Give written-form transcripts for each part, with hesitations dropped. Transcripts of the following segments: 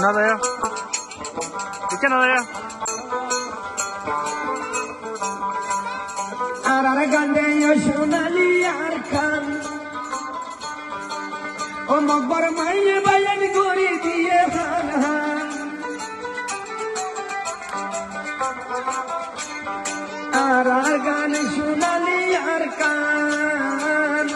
Nada ya. ¿Y qué nada ya? Arar gande yoshunali arkan O mokbar maye bayan gori diye han han Arar gan shunali arkan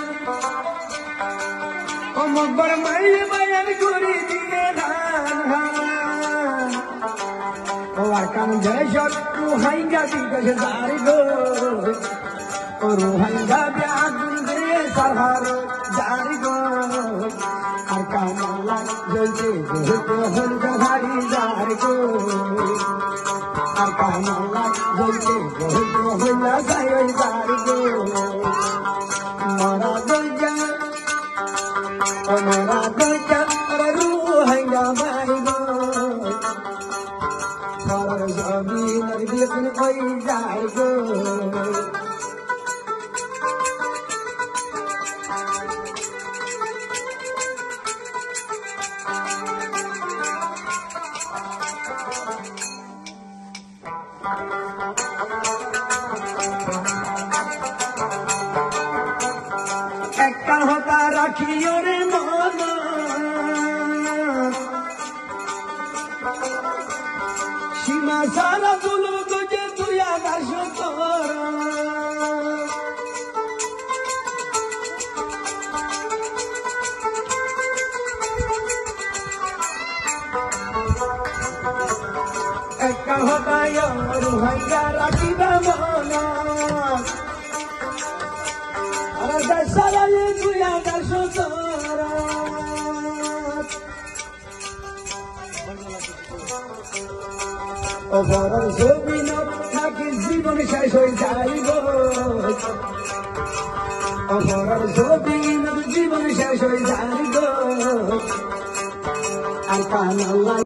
O mokbar maye bayan gori diye han han O arkan jeshot ruhainga diye zari go Ruhanga biagun de sarhar jari go arkamala jolche go hol jahari jari go arkamala jolche go hol jahari jari go mara doja ruhanga bari go sar jabi narbin koi jari go একটা হতা রাখিও রে মন সীমা সারা দুলো গজে তুই আবার সতর একটা হতা রুহাইয়া রাখিবা মন Saraya tuya darsotara O farar sobino naki জীবন শেষ হয়ে যাইব O farar sobino জীবন শেষ হয়ে যাইব আর কান আল্লাহ